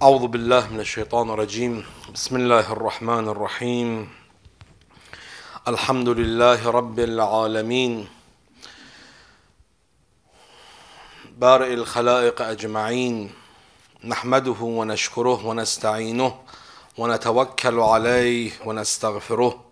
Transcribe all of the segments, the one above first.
أعوذ بالله من الشيطان الرجيم. بسم الله الرحمن الرحيم. الحمد لله رب العالمين بارئ الخلائق أجمعين، نحمده ونشكره ونستعينه ونتوكل عليه ونستغفره،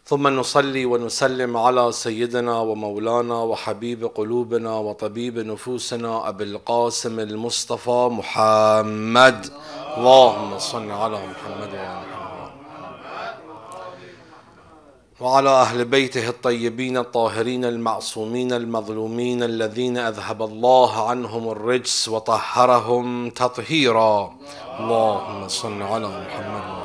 ثم نصلي ونسلم على سيدنا ومولانا وحبيب قلوبنا وطبيب نفوسنا أبي القاسم المصطفى محمد. اللهم صل على محمد وعلى أهل بيته الطيبين الطاهرين المعصومين المظلومين الذين أذهب الله عنهم الرجس وطهرهم تطهيرا. اللهم صل على محمد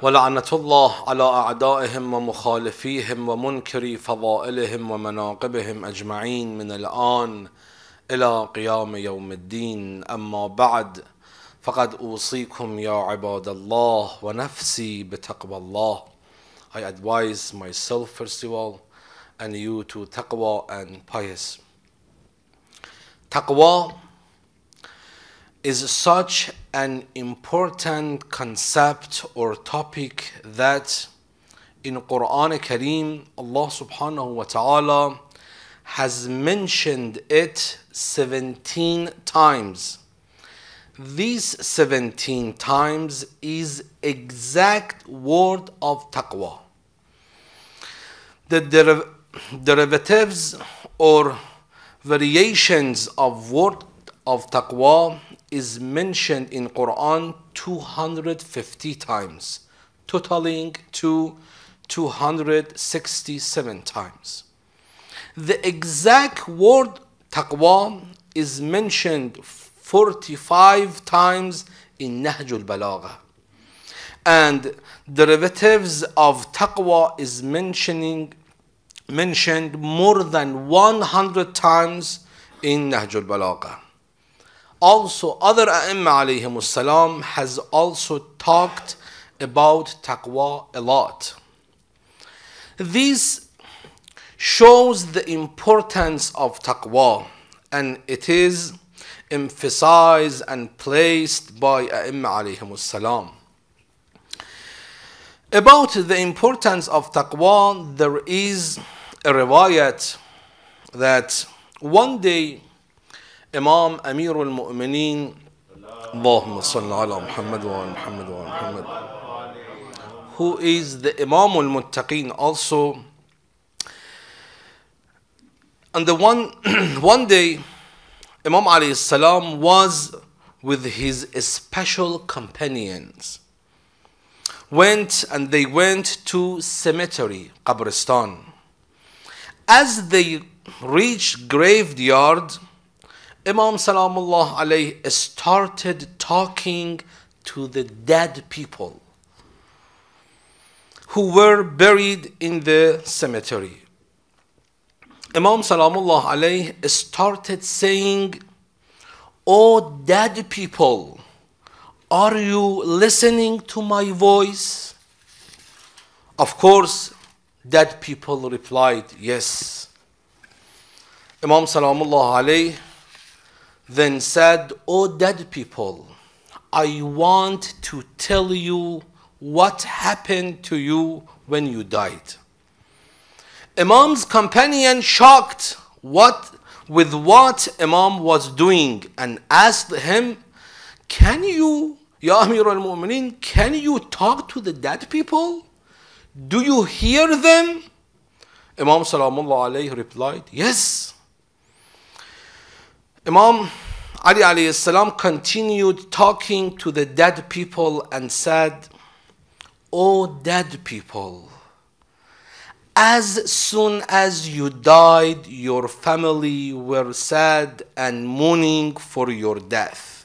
ولعنة الله على أعدائهم ومخالفيهم ومنكري فضائلهم ومناقبهم أجمعين من الآن إلى قيام يوم الدين. أما بعد، فقد أوصيكم يا عباد الله ونفسي بتقوى الله. I advise myself first of all and you to taqwa and pious. Taqwa is such an important concept or topic that in Quran Kareem Allah subhanahu wa ta'ala has mentioned it 17 times. These 17 times is exact word of taqwa. The derivatives or variations of word of taqwa is mentioned in Quran 250 times, totaling to 267 times. The exact word taqwa is mentioned 45 times in Nahjul Balagha, and derivatives of taqwa is mentioned more than 100 times in Nahjul Balagha. Also, other A'imma alayhimus salam has also talked about taqwa a lot. This shows the importance of taqwa, and it is emphasized and placed by A'imma alayhimus salam. About the importance of taqwa, there is a riwayat that one day Imam Amirul Mu'mineen, Allahumma salli ala Muhammad wa Muhammad wa Muhammad, who is the Imamul Muttaqeen also, and the one day Imam alayhi salam was with his special companions. They went to cemetery, Qabristan. As they reached graveyard, Imam Salamullah alayhi started talking to the dead people who were buried in the cemetery. Imam Salamullah alayhi started saying, "Oh dead people, are you listening to my voice?" Of course, dead people replied, "Yes." Imam Salamullah alayhi then said, "Oh dead people, I want to tell you what happened to you when you died." Imam's companion, shocked with what Imam was doing, and asked him, "Can you, Ya Amir al-Mu'mineen, can you talk to the dead people? Do you hear them?" Imam Salamullah alayhi replied, "Yes." Imam Ali alayhi salam continued talking to the dead people and said, "Oh dead people, as soon as you died, your family were sad and mourning for your death.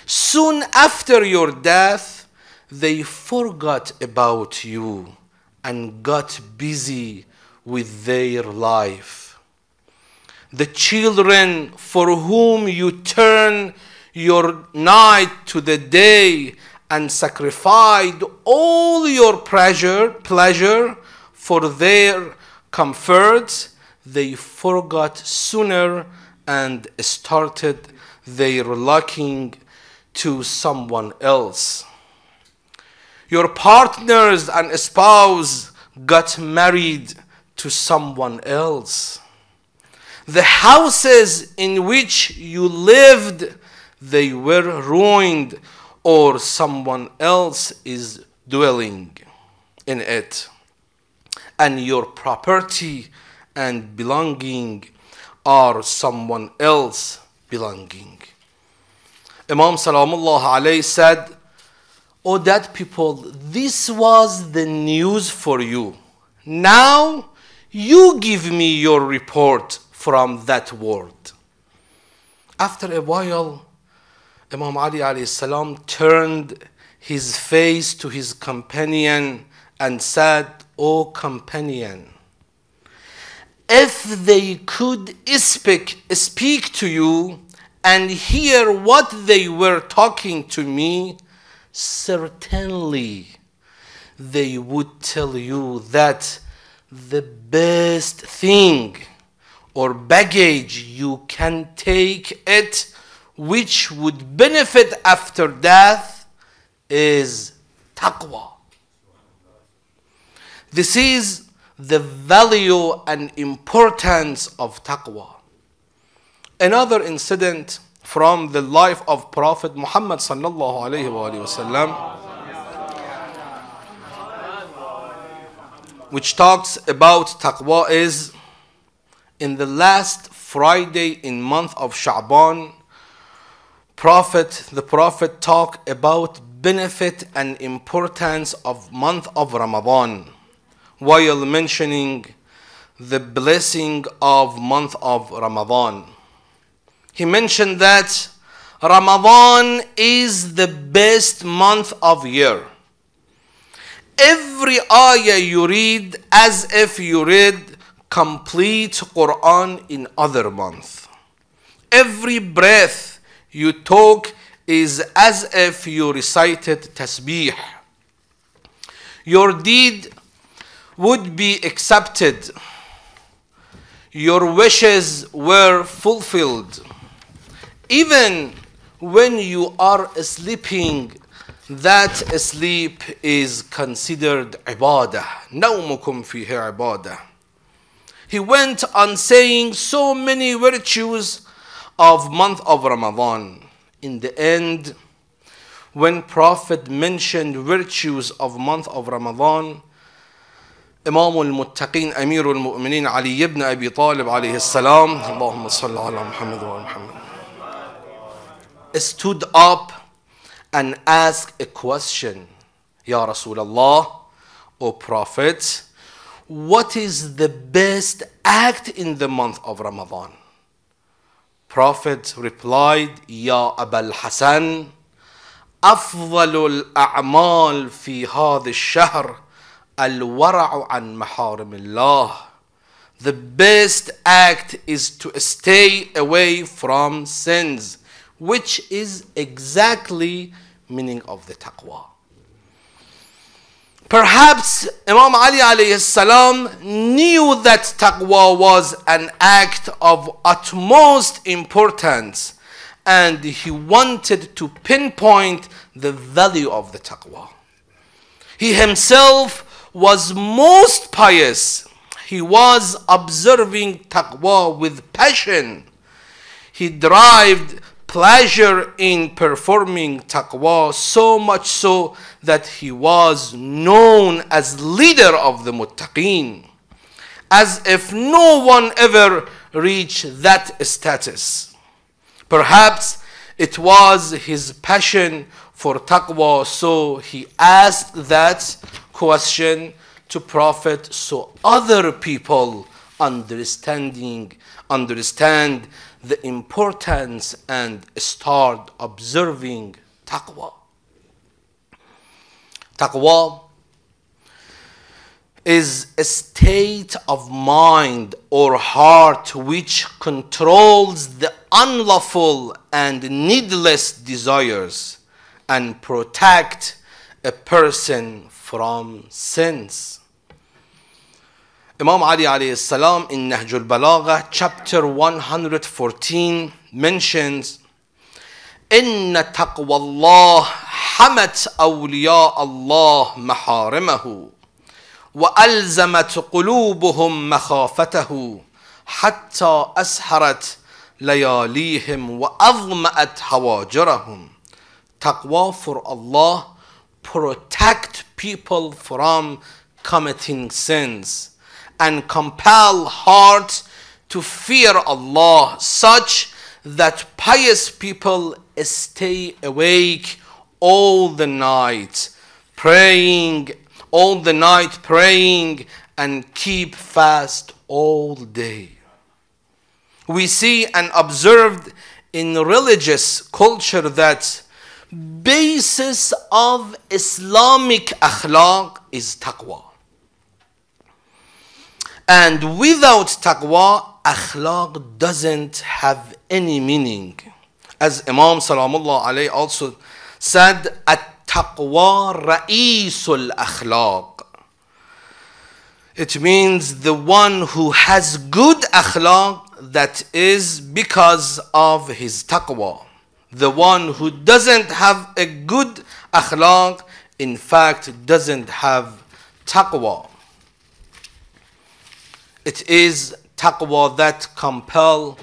Soon after your death, they forgot about you and got busy with their life. The children for whom you turn your night to the day and sacrificed all your pleasure for their comfort, they forgot sooner and started their looking to someone else. Your partners and spouse got married to someone else. The houses in which you lived, they were ruined, or someone else is dwelling in it. And your property and belonging are someone else belonging. Imam Salamullah alayhi said, "O that people, this was the news for you. Now you give me your report from that word." After a while, Imam Ali alayhi salam turned his face to his companion and said, "O companion, if they could speak to you and hear what they were talking to me, certainly they would tell you that the best thing or baggage you can take it, which would benefit after death, is taqwa." This is the value and importance of taqwa. Another incident from the life of Prophet Muhammad sallallahu alayhi wa sallam, which talks about taqwa, is in the last Friday in month of Sha'ban, the Prophet talked about benefit and importance of month of Ramadan, while mentioning the blessing of month of Ramadan. He mentioned that Ramadan is the best month of year. Every ayah you read as if you read complete Quran in other month. Every breath you took is as if you recited tasbih. Your deed would be accepted. Your wishes were fulfilled. Even when you are sleeping, that sleep is considered ibadah. نومكم فيه عبادة. He went on saying so many virtues of month of Ramadan. In the end, when Prophet mentioned virtues of month of Ramadan, Imam al-Muttaqin, Amir al-Mu'minin, Ali ibn Abi Talib alayhi salam, Allahumma salli ala Muhammad wa Muhammad, stood up and asked a question. Ya Rasulullah, O Prophet, what is the best act in the month of Ramadan? Prophet replied, Ya Abul Hasan, أفضل الأعمال في هذا الشهر الورع عن محارم الله. The best act is to stay away from sins, which is exactly meaning of the taqwa. Perhaps Imam Ali alayhi salam knew that taqwa was an act of utmost importance, and he wanted to pinpoint the value of the taqwa. He himself was most pious. He was observing taqwa with passion. He derived pleasure in performing taqwa, so much so that he was known as leader of the muttaqeen, as if no one ever reached that status. Perhaps it was his passion for taqwa, so he asked that question to Prophet so other people understand the importance and start observing taqwa. Taqwa is a state of mind or heart which controls the unlawful and needless desires and protect a person from sins. Imam Ali alayhi salam in Nahjul Balagha chapter 114 mentions إن تقوى الله حمت أولياء الله محارمه وألزمت قلوبهم مخافته حتى أسحرت لياليهم وأظمأت هواجرهم. Taqwa for Allah protect people from committing sins and compel hearts to fear Allah such that pious people stay awake all the night praying and keep fast all day. We see and observed in religious culture that basis of Islamic akhlaq is taqwa. And without taqwa, akhlaq doesn't have any meaning. As Imam Salamullah alayhi also said, At-taqwa ra'isul akhlaq. It means the one who has good akhlaq, that is because of his taqwa. The one who doesn't have a good akhlaq, in fact, doesn't have taqwa. It is taqwa that compel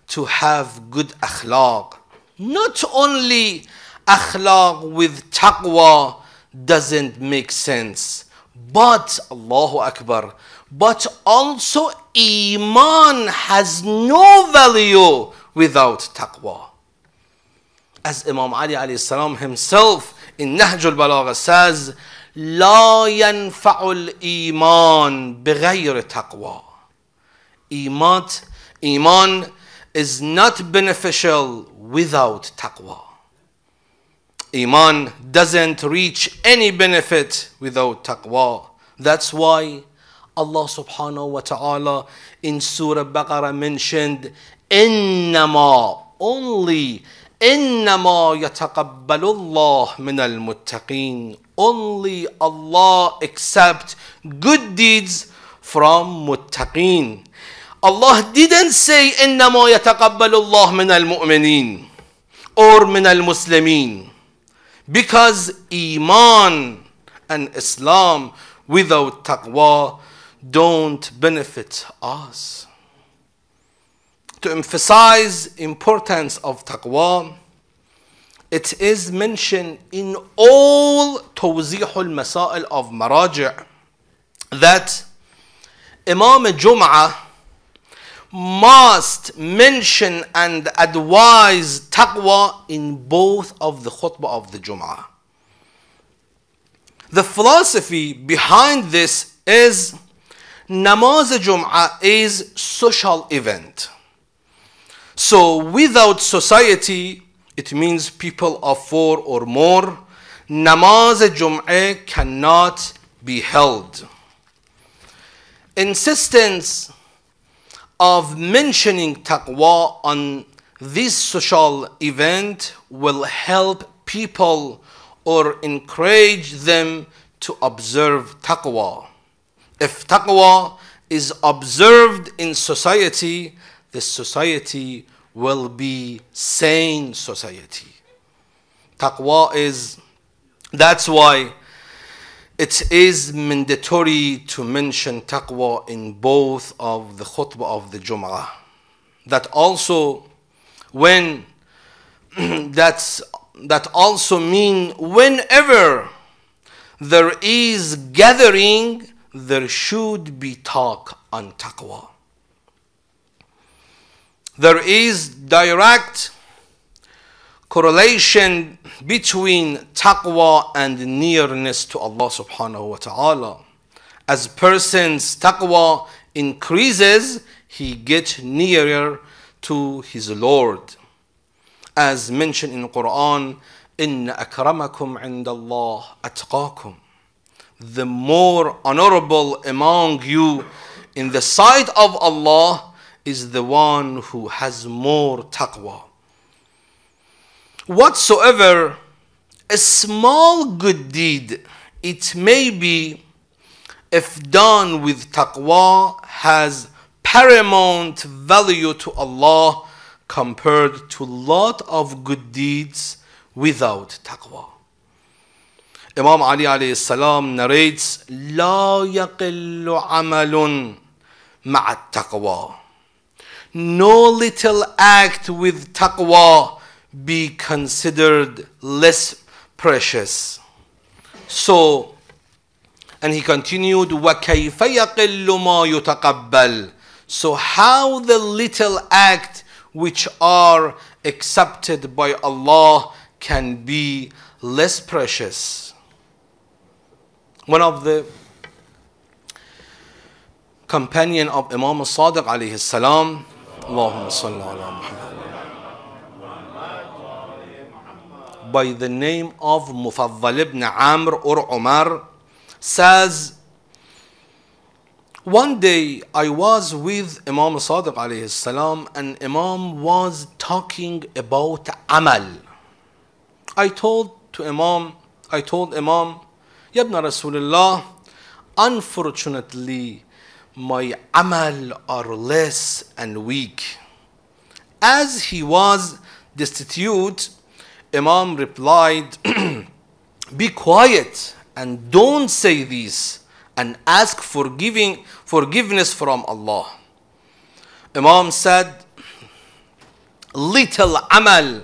to have good akhlaq. Not only akhlaq with taqwa doesn't make sense, but Allahu Akbar, but also iman has no value without taqwa. As Imam Ali alayhi salam himself in Nahjul Balagha says, لا ينفع الإيمان بغير تقوى. Iman is not beneficial without taqwa. Iman doesn't reach any benefit without taqwa. That's why Allah subhanahu wa ta'ala in Surah Baqarah mentioned إنما, only إنما يتقبل الله من المتقين. Only Allah accepts good deeds from muttaqeen. Allah didn't say إنما يتقبل الله من المؤمنين or من المسلمين, because Iman and Islam without taqwa don't benefit us. To emphasize importance of taqwa, it is mentioned in all Tawzihul Masail of Maraji' that Imam Juma must mention and advise taqwa in both of the khutbah of the Jum'ah. The philosophy behind this is Namaz Jum'ah is social event. So without society, it means people of four or more, Namaz Jum'ah cannot be held. Insistence of mentioning taqwa on this social event will help people or encourage them to observe taqwa. If taqwa is observed in society, the society will be sane society. Taqwa is, that's why it is mandatory to mention taqwa in both of the khutbah of the Jum'ah. That also that also mean whenever there is gathering, there should be talk on taqwa. There is direct correlation between taqwa and nearness to Allah subhanahu wa ta'ala. As person's taqwa increases, he gets nearer to his Lord. As mentioned in the Quran, إِنَّ أَكْرَمَكُمْ عِنْدَ اللَّهِ أَتْقَاكُمْ. The more honorable among you in the sight of Allah is the one who has more taqwa. Whatsoever a small good deed it may be, if done with taqwa, has paramount value to Allah compared to a lot of good deeds without taqwa. Imam Ali alayhi salam narrates, لا يقل عمل مع التقوى. No little act with taqwa be considered less precious. So, and he continued, وَكَيْفَ يَقِلُّ مَا يُتَقَبَّلُ. So how the little act which are accepted by Allah can be less precious. One of the companion of Imam al-Sadiq alayhi salam, Allahumma salli ala Muhammad, by the name of Mufaddal ibn Amr or Umar, says, one day I was with Imam al-Sadiq alayhi salam, and Imam was talking about amal. I told Imam, Ya ibn Rasulullah, unfortunately, my amal are less and weak. As he was destitute, Imam replied, be quiet and don't say this, and ask forgiveness from Allah. Imam said, little amal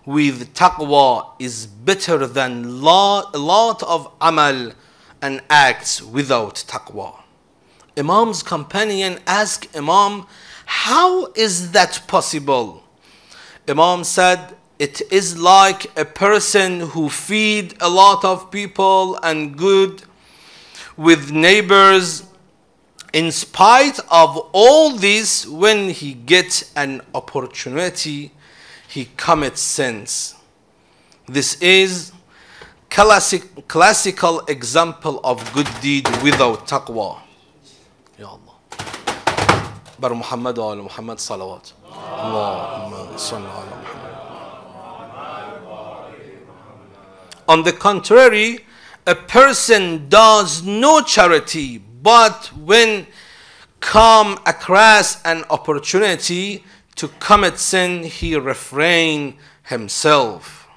with taqwa is better than a lot of amal and acts without taqwa. Imam's companion asked Imam, how is that possible? Imam said, it is like a person who feed a lot of people and good with neighbors. In spite of all this, when he gets an opportunity, he commits sins. This is classical example of good deed without taqwa. Ya Allah. Bar Muhammad wa ala Muhammad salawat. Allahumma salli ala Muhammad. On the contrary, a person does no charity, but when come across an opportunity to commit sin, he refrain himself.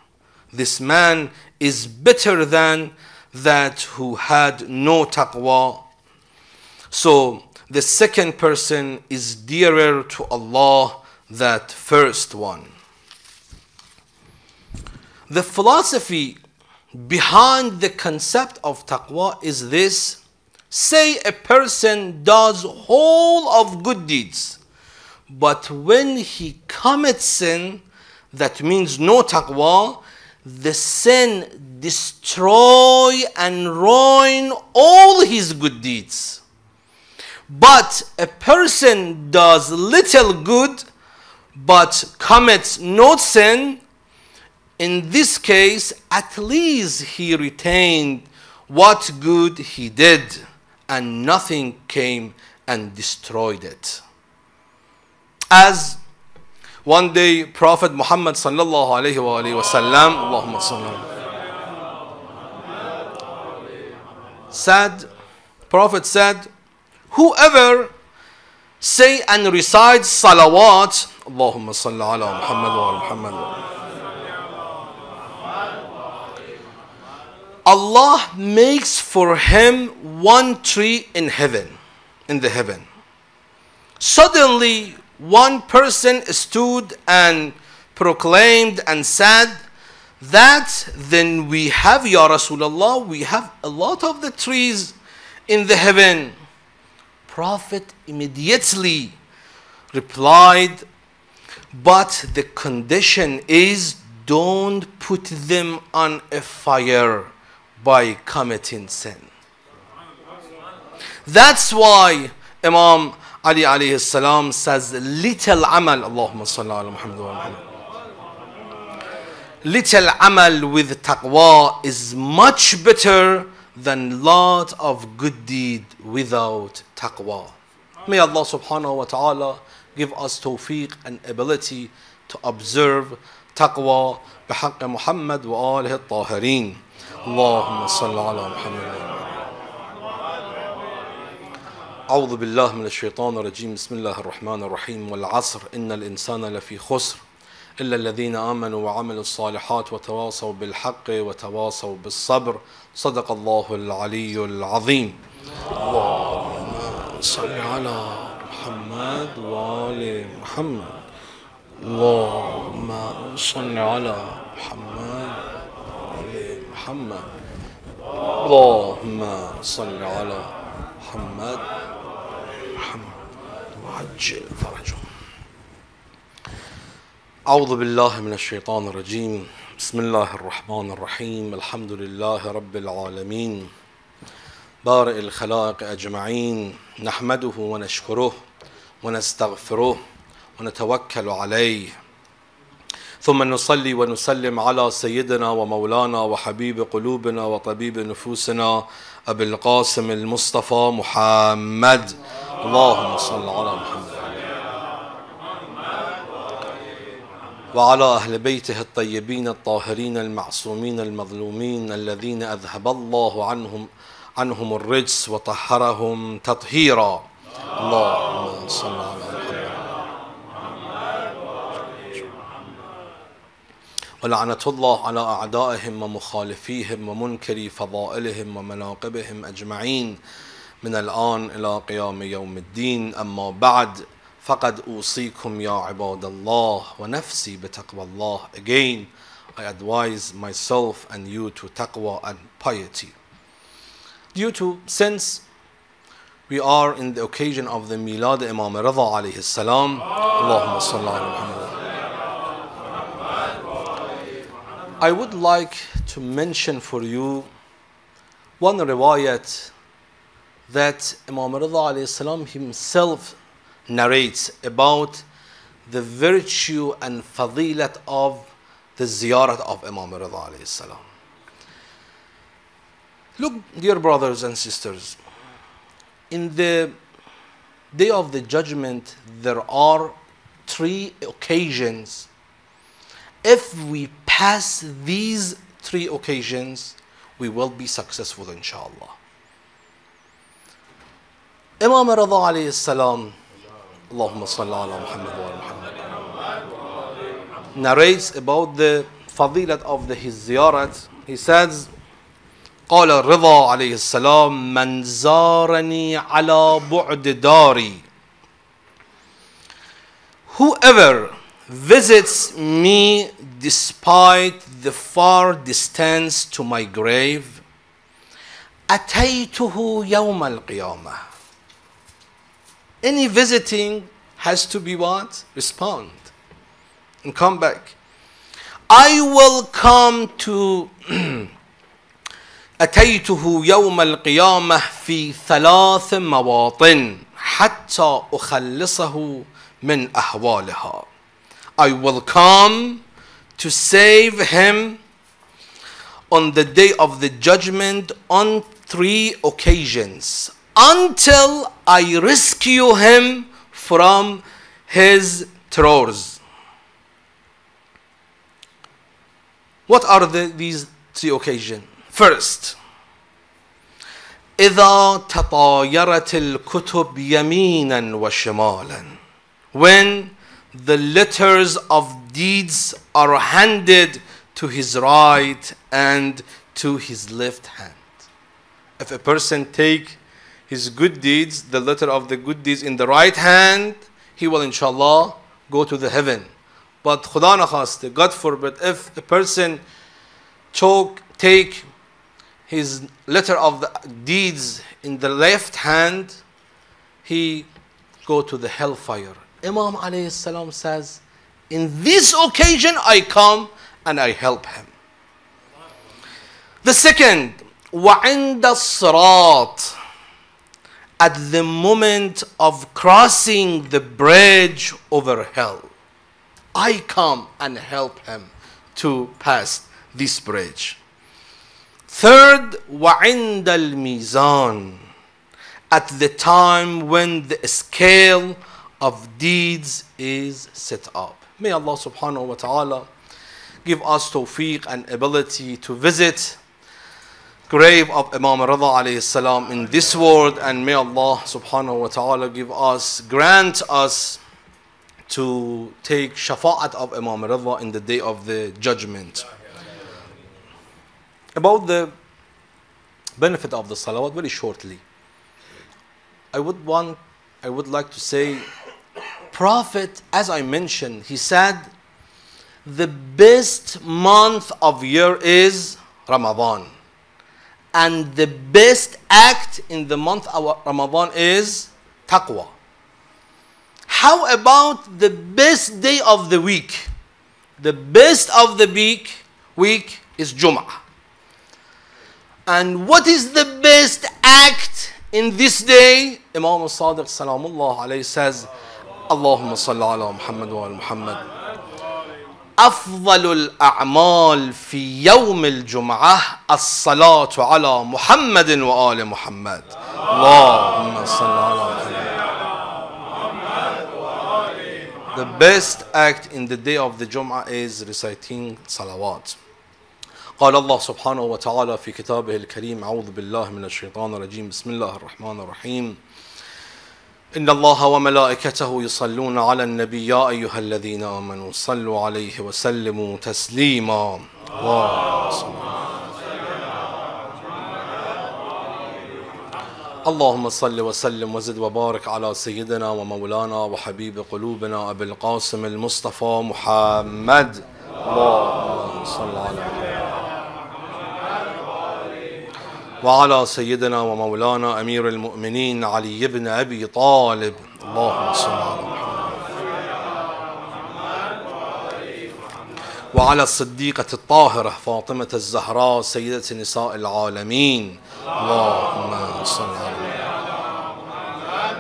This man is better than that who had no taqwa. So the second person is dearer to Allah than the first one. The philosophy behind the concept of taqwa is this. Say a person does whole of good deeds, but when he commits sin, that means no taqwa, the sin destroy and ruin all his good deeds. But a person does little good but commits no sin, in this case at least he retained what good he did, and nothing came and destroyed it. As one day Prophet Muhammad sallallahu alayhi wa sallam, Allahumma salli, said, Prophet said, whoever say and recite salawat, Allahumma salli ala Muhammad wa ala Muhammad, Allah makes for him one tree in heaven, in the heaven. Suddenly one person stood and proclaimed and said that then we have, Ya Rasulullah, we have a lot of the trees in the heaven. Prophet immediately replied, but the condition is don't put them on a fire by committing sin. That's why Imam Ali alayhi salam says little amal, Allahumma salli ala Muhammad wa Muhammad, little amal with taqwa is much better than lot of good deed without taqwa. May Allah subhanahu wa ta'ala give us tawfiq and ability to observe taqwa بحق محمد وآله الطاهرين. اللهم صل على محمد. أعوذ بالله من الشيطان الرجيم بسم الله الرحمن الرحيم والعصر إن الإنسان لفي خسر إلا الذين آمنوا وعملوا الصالحات وتواصوا بالحق وتواصوا بالصبر صدق الله العلي العظيم. اللهم صل على محمد وآل محمد. اللهم صل على محمد وآل محمد. اللهم صل على محمد وعجل فرجهم. أعوذ بالله من الشيطان الرجيم بسم الله الرحمن الرحيم الحمد لله رب العالمين بارئ الخلائق أجمعين نحمده ونشكره ونستغفره ونتوكل عليه ثم نصلي ونسلم على سيدنا ومولانا وحبيب قلوبنا وطبيب نفوسنا أبي القاسم المصطفى محمد. اللهم صل على محمد وعلى أهل بيته الطيبين الطاهرين المعصومين المظلومين الذين أذهب الله عنهم الرجس وطهرهم تطهيرا. اللهم صل على محمد ولعنة الله على أعدائهم ومخالفيهم ومنكري فضائلهم ومناقبهم أجمعين من الآن إلى قيام يوم الدين. أما بعد فقد أوصيكم يا عباد الله ونفسي بتقوى الله. Again, I advise myself and you to taqwa and piety. Since we are in the occasion of the Milad Imam Rida alayhi salam, Allahumma salli ala Muhammad, I would like to mention for you one riwayat that Imam Rida alayhi salam himself narrates about the virtue and fadilat of the ziyarat of Imam Rida alayhi salam. Look, dear brothers and sisters, in the day of the judgment there are 3 occasions. If we pass these 3 occasions, we will be successful inshallah. Imam Rida alayhi salam, Allahumma salli ala Muhammad wa Muhammad, narrates about the fadilat of his ziyarat. He says, قال الرضا عليه السلام من زارني على بعد داري. Whoever visits me despite the far distance to my grave, أتيته يوم القيامة. Any visiting has to be what? Respond and come back. I will come to أتيته يوم القيامة في 3 مواطن حتى أخلصه من أهوالها. I will come to save him on the day of the judgment on 3 occasions until I rescue him from his terrors. What are these 3 occasions? First, إذا تطايرت الكتب يمينا وشمالا, when the letters of deeds are handed to his right and to his left hand. If a person take his good deeds, the letter of the good deeds in the right hand, he will inshallah go to the heaven. But Khuda na khaste, God forbid, if a person take his letter of the deeds in the left hand, he go to the hellfire. Imam alayhi salam says, in this occasion I come and I help him. The second, وَعِنْدَ الصِّرَاطِ, at the moment of crossing the bridge over hell, I come and help him to pass this bridge. Third, وَعِنْدَ الْمِيزَانِ, at the time when the scale of deeds is set up. May Allah subhanahu wa ta'ala give us tawfiq and ability to visit grave of Imam Rida alayhi salam in this world, and may Allah subhanahu wa ta'ala grant us to take shafa'at of Imam Rida in the day of the judgment. About the benefit of the salawat, very shortly, I would like to say, Prophet, as I mentioned, he said the best month of year is Ramadan, and the best act in the month of Ramadan is taqwa. How about the best day of the week? The best of the week is Juma. And what is the best act in this day? Imam al-Sadiq salamullah alayhi says, Allahumma salli ala Muhammad wa ala Muhammad. أفضل الأعمال في يوم الجمعة الصلاة على محمد وآل محمد. اللهم صل على محمد. The best act in the day of the Jum'ah is reciting salawat. قال الله سبحانه وتعالى في كتابه الكريم أعوذ بالله من الشيطان الرجيم بسم الله الرحمن الرحيم إن الله وملائكته يصلون على النبي يا أيها الذين آمنوا صلوا عليه وسلموا تسليما. اللهم صل وسلم وزد وبارك على سيدنا ومولانا وحبيب قلوبنا أبي القاسم المصطفى محمد. اللهم صل على وعلى سيدنا ومولانا أمير المؤمنين علي بن أبي طالب. اللهم صل على محمد. وعلى الصديقة الطاهرة فاطمة الزهراء سيدة نساء العالمين. اللهم صل على محمد.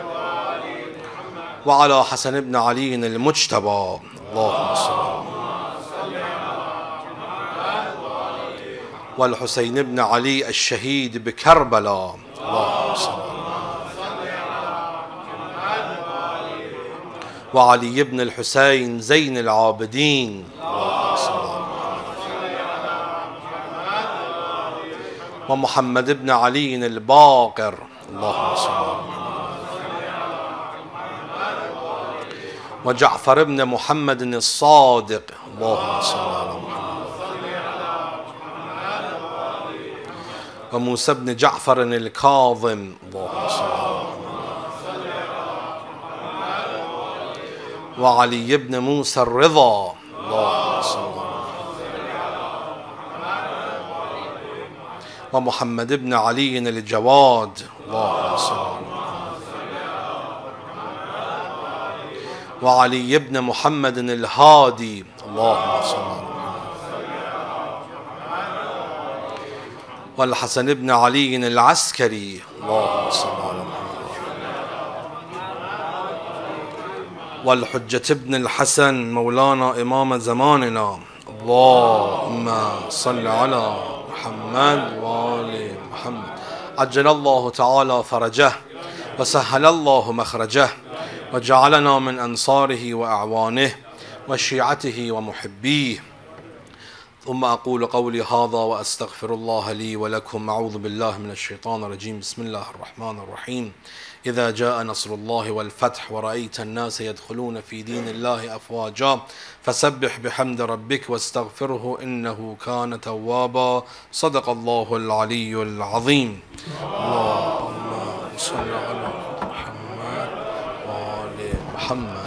وعلى حسن بن علي المجتبى. اللهم صل على محمد. والحسين بن علي الشهيد بكربلاء. اللهم صل على محمد. وعلي بن الحسين زين العابدين. اللهم صل على محمد. ومحمد بن علي الباقر. اللهم صل على محمد. وجعفر بن محمد الصادق. اللهم صل على محمد. وموسى بن جعفر الكاظم. اللهم صل على محمد. وعلي بن موسى الرضا. اللهم صل على محمد. ومحمد بن علي الجواد. اللهم صل على محمد. وعلي بن محمد الهادي. اللهم صل على محمد. والحسن بن علي العسكري. اللهم صل على محمد. والحجة بن الحسن مولانا إمام زماننا. اللهم صل على محمد وآل محمد. عجل الله تعالى فرجه وسهل الله مخرجه وجعلنا من أنصاره وأعوانه وشيعته ومحبيه. ثم أقول قولي هذا وأستغفر الله لي ولكم. أعوذ بالله من الشيطان الرجيم بسم الله الرحمن الرحيم. إذا جاء نصر الله والفتح ورأيت الناس يدخلون في دين الله أفواجا فسبح بحمد ربك واستغفره إنه كان توابا. صدق الله العلي العظيم. اللهم صل على محمد وآل محمد.